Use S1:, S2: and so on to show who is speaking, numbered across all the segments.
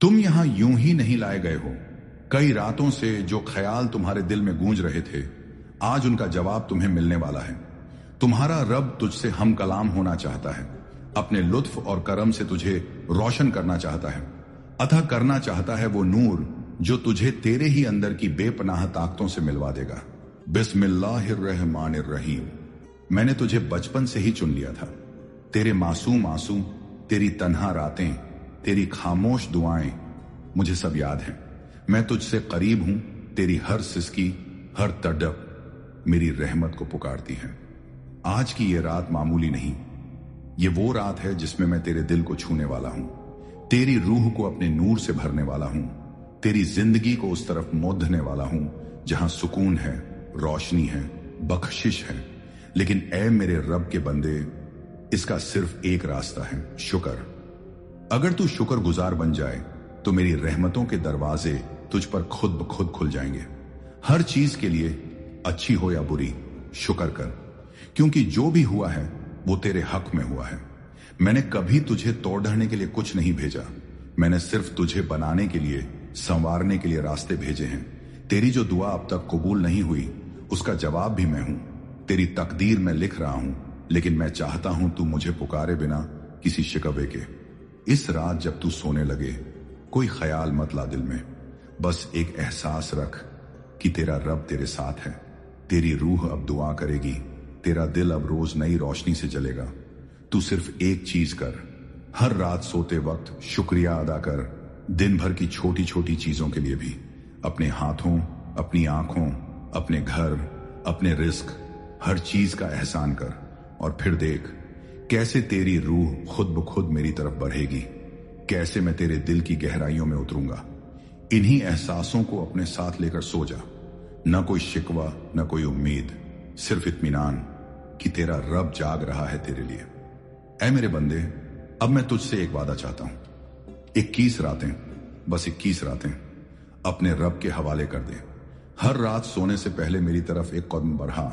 S1: तुम यहां यूं ही नहीं लाए गए हो। कई रातों से जो ख्याल तुम्हारे दिल में गूंज रहे थे, आज उनका जवाब तुम्हें मिलने वाला है। तुम्हारा रब तुझसे हम कलाम होना चाहता है, अपने लुत्फ और करम से तुझे रोशन करना चाहता है, अतः करना चाहता है वो नूर जो तुझे तेरे ही अंदर की बेपनाह ताकतों से मिलवा देगा। बिस्मिल्लाहिर्रहमानिर्रहीम। मैंने तुझे बचपन से ही चुन लिया था। तेरे मासूम आंसू, तेरी तन्हा रातें, तेरी खामोश दुआएं, मुझे सब याद है। मैं तुझसे करीब हूं। तेरी हर सिसकी, हर तड़प मेरी रहमत को पुकारती है। आज की ये रात मामूली नहीं, ये वो रात है जिसमें मैं तेरे दिल को छूने वाला हूं, तेरी रूह को अपने नूर से भरने वाला हूं, तेरी जिंदगी को उस तरफ मोड़ने वाला हूं जहां सुकून है, रोशनी है, बख्शिश है। लेकिन ऐ मेरे रब के बंदे, इसका सिर्फ एक रास्ता है, शुक्र। अगर तू शुक्र गुजार बन जाए तो मेरी रहमतों के दरवाजे तुझ पर खुद ब खुद खुल जाएंगे। हर चीज के लिए, अच्छी हो या बुरी, शुक्र कर, क्योंकि जो भी हुआ है वो तेरे हक में हुआ है। मैंने कभी तुझे तोड़ने के लिए कुछ नहीं भेजा, मैंने सिर्फ तुझे बनाने के लिए, संवारने के लिए रास्ते भेजे हैं। तेरी जो दुआ अब तक कबूल नहीं हुई, उसका जवाब भी मैं हूं। तेरी तकदीर में लिख रहा हूं, लेकिन मैं चाहता हूं तू मुझे पुकारे बिना किसी शिकवे के। इस रात जब तू सोने लगे, कोई ख्याल मत ला दिल में, बस एक एहसास रख कि तेरा रब तेरे साथ है। तेरी रूह अब दुआ करेगी, तेरा दिल अब रोज नई रोशनी से जलेगा। तू सिर्फ एक चीज कर, हर रात सोते वक्त शुक्रिया अदा कर, दिन भर की छोटी छोटी चीजों के लिए भी। अपने हाथों, अपनी आंखों, अपने घर, अपने रिस्क, हर चीज का एहसान कर, और फिर देख कैसे तेरी रूह खुद ब खुद मेरी तरफ बढ़ेगी, कैसे मैं तेरे दिल की गहराइयों में उतरूंगा। इन्हीं एहसासों को अपने साथ लेकर सो जा। न कोई शिकवा, न कोई उम्मीद, सिर्फ इत्मीनान कि तेरा रब जाग रहा है तेरे लिए। ऐ मेरे बंदे, अब मैं तुझसे एक वादा चाहता हूं। 21 रातें, बस 21 रातें अपने रब के हवाले कर दे। हर रात सोने से पहले मेरी तरफ एक कदम बढ़ा,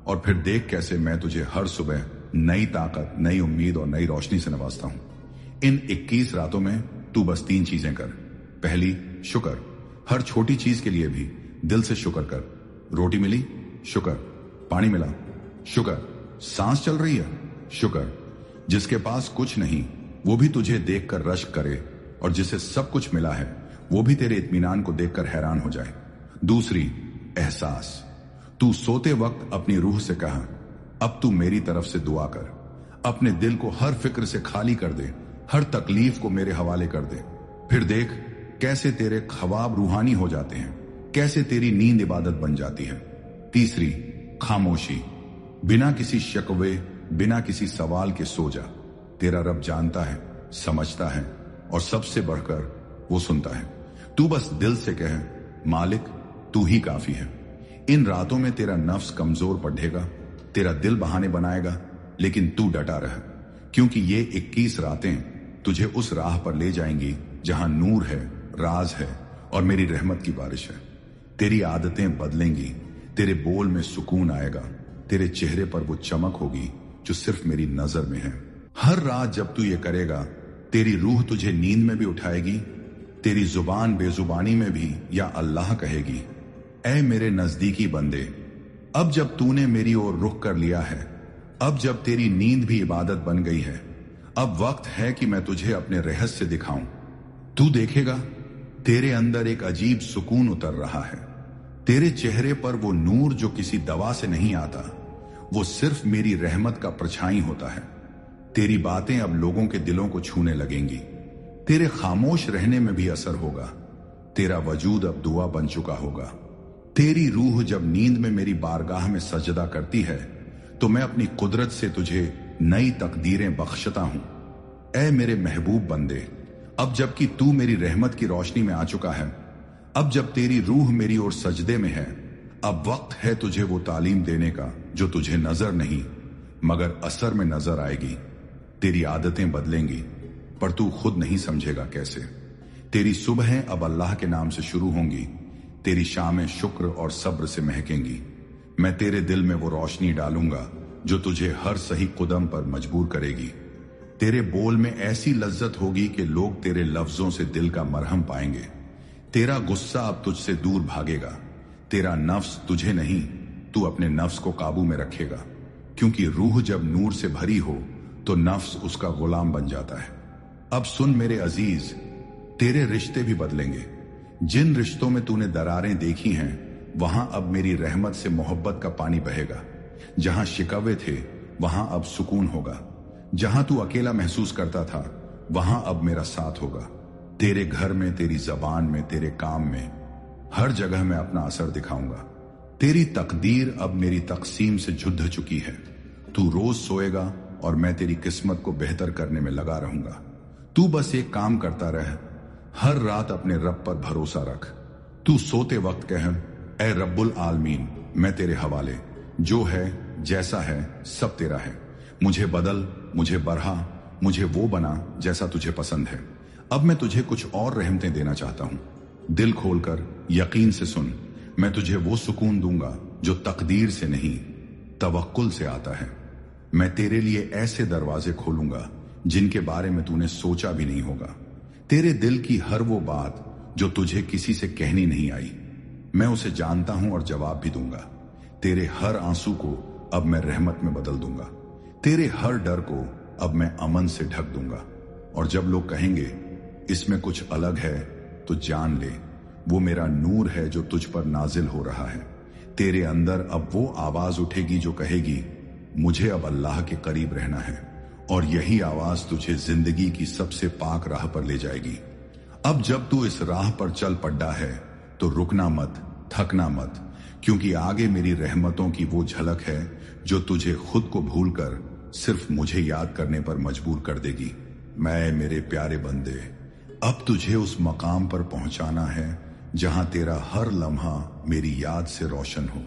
S1: और फिर देख कैसे मैं तुझे हर सुबह नई ताकत, नई उम्मीद और नई रोशनी से नवाजता हूं। इन 21 रातों में तू बस 3 चीजें कर। पहली, शुक्र। हर छोटी चीज के लिए भी दिल से शुक्र कर। रोटी मिली, शुक्र। पानी मिला, शुक्र। सांस चल रही है, शुक्र। जिसके पास कुछ नहीं, वो भी तुझे देखकर रश्क करे, और जिसे सब कुछ मिला है वो भी तेरे इत्मीनान को देखकर हैरान हो जाए। दूसरी, एहसास। तू सोते वक्त अपनी रूह से कहा, अब तू मेरी तरफ से दुआ कर। अपने दिल को हर फिक्र से खाली कर दे, हर तकलीफ को मेरे हवाले कर दे। फिर देख कैसे तेरे ख्वाब रूहानी हो जाते हैं, कैसे तेरी नींद इबादत बन जाती है। तीसरी, खामोशी। बिना किसी शिकवे, बिना किसी सवाल के सो जा। तेरा रब जानता है, समझता है, और सबसे बढ़कर वो सुनता है। तू बस दिल से कहे, मालिक तू ही काफी है। इन रातों में तेरा नफ्स कमजोर पड़ेगा, तेरा दिल बहाने बनाएगा, लेकिन तू डटा रह, क्योंकि ये 21 रातें तुझे उस राह पर ले जाएंगी जहां नूर है, राज है, और मेरी रहमत की बारिश है। तेरी आदतें बदलेंगी, तेरे बोल में सुकून आएगा, तेरे चेहरे पर वो चमक होगी जो सिर्फ मेरी नजर में है। हर रात जब तू ये करेगा, तेरी रूह तुझे नींद में भी उठाएगी, तेरी जुबान बेजुबानी में भी या अल्लाह कहेगी। ऐ मेरे नजदीकी बंदे, अब जब तूने मेरी ओर रुख कर लिया है, अब जब तेरी नींद भी इबादत बन गई है, अब वक्त है कि मैं तुझे अपने रहस्य दिखाऊं। तू देखेगा तेरे अंदर एक अजीब सुकून उतर रहा है। तेरे चेहरे पर वो नूर जो किसी दवा से नहीं आता, वो सिर्फ मेरी रहमत का परछाई होता है। तेरी बातें अब लोगों के दिलों को छूने लगेंगी, तेरे खामोश रहने में भी असर होगा, तेरा वजूद अब दुआ बन चुका होगा। तेरी रूह जब नींद में मेरी बारगाह में सजदा करती है, तो मैं अपनी कुदरत से तुझे नई तकदीरें बख्शता हूं। ऐ मेरे महबूब बंदे, अब जबकि तू मेरी रहमत की रोशनी में आ चुका है, अब जब तेरी रूह मेरी ओर सजदे में है, अब वक्त है तुझे वो तालीम देने का जो तुझे नजर नहीं मगर असर में नजर आएगी। तेरी आदतें बदलेंगी, पर तू खुद नहीं समझेगा कैसे। तेरी सुबहें अब अल्लाह के नाम से शुरू होंगी, तेरी शामें शुक्र और सब्र से महकेंगी। मैं तेरे दिल में वो रोशनी डालूंगा जो तुझे हर सही कदम पर मजबूर करेगी। तेरे बोल में ऐसी लज्जत होगी कि लोग तेरे लफ्जों से दिल का मरहम पाएंगे। तेरा गुस्सा अब तुझसे दूर भागेगा। तेरा नफ्स तुझे नहीं, तू अपने नफ्स को काबू में रखेगा, क्योंकि रूह जब नूर से भरी हो तो नफ्स उसका गुलाम बन जाता है। अब सुन मेरे अजीज, तेरे रिश्ते भी बदलेंगे। जिन रिश्तों में तूने दरारें देखी हैं, वहां अब मेरी रहमत से मोहब्बत का पानी बहेगा। जहां शिकवे थे वहां अब सुकून होगा। जहां तू अकेला महसूस करता था वहां अब मेरा साथ होगा। तेरे घर में, तेरी जबान में, तेरे काम में, हर जगह मैं अपना असर दिखाऊंगा। तेरी तकदीर अब मेरी तकसीम से जुड़ चुकी है। तू रोज सोएगा और मैं तेरी किस्मत को बेहतर करने में लगा रहूंगा। तू बस एक काम करता रह, हर रात अपने रब पर भरोसा रख। तू सोते वक्त कह, ए रब्बुल आलमीन, मैं तेरे हवाले, जो है जैसा है सब तेरा है। मुझे बदल, मुझे बढ़ा, मुझे वो बना जैसा तुझे पसंद है। अब मैं तुझे कुछ और रहमतें देना चाहता हूं। दिल खोलकर यकीन से सुन, मैं तुझे वो सुकून दूंगा जो तकदीर से नहीं, तवक्कुल से आता है। मैं तेरे लिए ऐसे दरवाजे खोलूंगा जिनके बारे में तूने सोचा भी नहीं होगा। तेरे दिल की हर वो बात जो तुझे किसी से कहनी नहीं आई, मैं उसे जानता हूं और जवाब भी दूंगा। तेरे हर आंसू को अब मैं रहमत में बदल दूंगा। तेरे हर डर को अब मैं अमन से ढक दूंगा। और जब लोग कहेंगे इसमें कुछ अलग है, तो जान ले वो मेरा नूर है जो तुझ पर नाजिल हो रहा है। तेरे अंदर अब वो आवाज उठेगी जो कहेगी मुझे अब अल्लाह के करीब रहना है, और यही आवाज तुझे जिंदगी की सबसे पाक राह पर ले जाएगी। अब जब तू इस राह पर चल पड़ा है तो रुकना मत, थकना मत, क्योंकि आगे मेरी रहमतों की वो झलक है जो तुझे खुद को भूलकर सिर्फ मुझे याद करने पर मजबूर कर देगी। मैं मेरे प्यारे बंदे, अब तुझे उस मकाम पर पहुंचाना है जहां तेरा हर लम्हा मेरी याद से रोशन हो।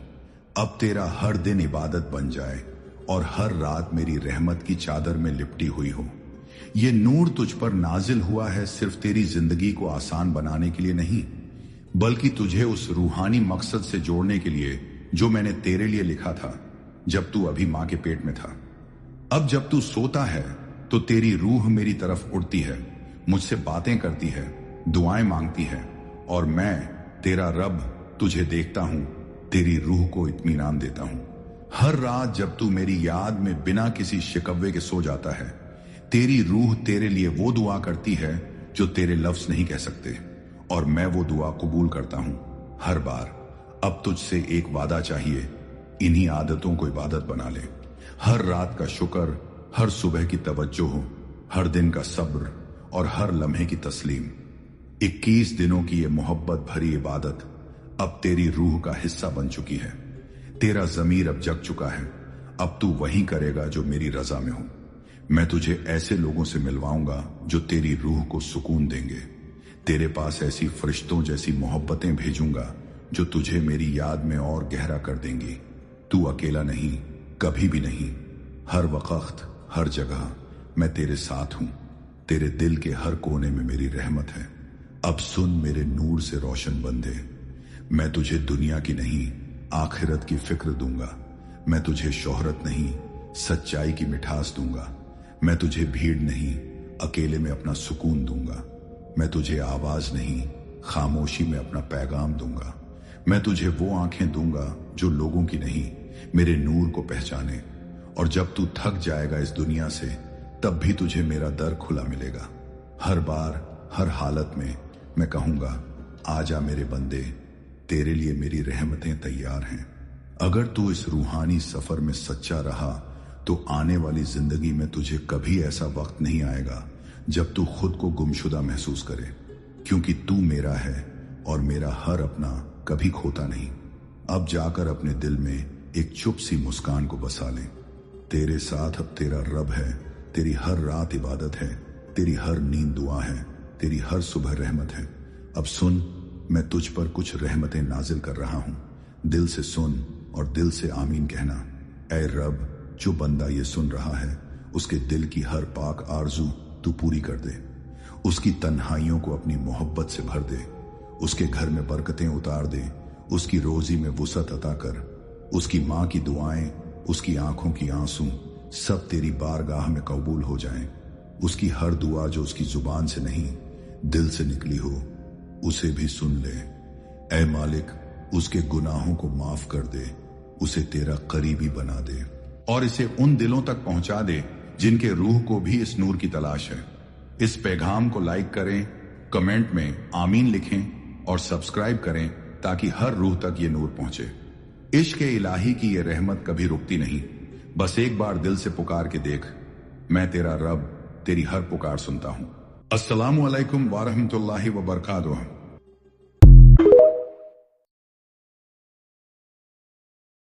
S1: अब तेरा हर दिन इबादत बन जाए और हर रात मेरी रहमत की चादर में लिपटी हुई हो। ये नूर तुझ पर नाजिल हुआ है सिर्फ तेरी जिंदगी को आसान बनाने के लिए नहीं, बल्कि तुझे उस रूहानी मकसद से जोड़ने के लिए जो मैंने तेरे लिए लिखा था जब तू अभी मां के पेट में था। अब जब तू सोता है तो तेरी रूह मेरी तरफ उड़ती है, मुझसे बातें करती है, दुआएं मांगती है, और मैं तेरा रब तुझे देखता हूं, तेरी रूह को इत्मीनान देता हूं। हर रात जब तू मेरी याद में बिना किसी शिकवे के सो जाता है, तेरी रूह तेरे लिए वो दुआ करती है जो तेरे लफ्ज नहीं कह सकते, और मैं वो दुआ कबूल करता हूं हर बार। अब तुझसे एक वादा चाहिए, इन्हीं आदतों को इबादत बना ले। हर रात का शुक्र, हर सुबह की तवज्जो हो, हर दिन का सब्र और हर लम्हे की तस्लीम। 21 दिनों की ये मोहब्बत भरी इबादत अब तेरी रूह का हिस्सा बन चुकी है। तेरा जमीर अब जग चुका है। अब तू वही करेगा जो मेरी रजा में हो। मैं तुझे ऐसे लोगों से मिलवाऊंगा जो तेरी रूह को सुकून देंगे। तेरे पास ऐसी फरिश्तों जैसी मोहब्बतें भेजूंगा जो तुझे मेरी याद में और गहरा कर देंगी। तू अकेला नहीं, कभी भी नहीं। हर वक्त, हर जगह मैं तेरे साथ हूं। तेरे दिल के हर कोने में मेरी रहमत है। अब सुन मेरे नूर से रोशन बंदे, मैं तुझे दुनिया की नहीं आखिरत की फिक्र दूंगा। मैं तुझे शोहरत नहीं सच्चाई की मिठास दूंगा। मैं तुझे भीड़ नहीं अकेले में अपना सुकून दूंगा। मैं तुझे आवाज नहीं खामोशी में अपना पैगाम दूंगा। मैं तुझे वो आंखें दूंगा जो लोगों की नहीं मेरे नूर को पहचाने। और जब तू थक जाएगा इस दुनिया से, तब भी तुझे मेरा दर खुला मिलेगा। हर बार, हर हालत में मैं कहूंगा आजा मेरे बंदे, तेरे लिए मेरी रहमतें तैयार हैं। अगर तू इस रूहानी सफर में सच्चा रहा तो आने वाली जिंदगी में तुझे कभी ऐसा वक्त नहीं आएगा जब तू खुद को गुमशुदा महसूस करे, क्योंकि तू मेरा है और मेरा हर अपना कभी खोता नहीं। अब जाकर अपने दिल में एक चुप सी मुस्कान को बसा ले। तेरे साथ अब तेरा रब है। तेरी हर रात इबादत है, तेरी हर नींद दुआ है, तेरी हर सुबह रहमत है। अब सुन, मैं तुझ पर कुछ रहमतें नाजिल कर रहा हूं। दिल से सुन और दिल से आमीन कहना। ऐ रब, जो बंदा ये सुन रहा है उसके दिल की हर पाक आरजू तू पूरी कर दे। उसकी तन्हाइयों को अपनी मोहब्बत से भर दे। उसके घर में बरकतें उतार दे। उसकी रोजी में वुसअत अता कर। उसकी माँ की दुआएं, उसकी आंखों की आंसू सब तेरी बारगाह में कबूल हो जाएं। اس کی ہر دعا جو اس کی زبان سے نہیں دل سے نکلی ہو اسے بھی سن لے۔ اے مالک، اس کے گناہوں کو معاف کر دے، اسے تیرا قریبی بنا دے اور اسے ان دلوں تک پہنچا دے جن کے روح کو بھی اس نور کی تلاش ہے۔ اس پیغام کو لائک کریں، کمنٹ میں آمین لکھیں اور سبسکرائب کریں تاکہ ہر روح تک یہ نور پہنچے۔ عشق الہی کی یہ رحمت کبھی رکتی نہیں، بس ایک بار دل سے پکار کے دیکھ، میں تیرا رب تیری ہر پکار سنتا ہوں۔ السلام علیکم ورحمۃ اللہ وبرکاتہ۔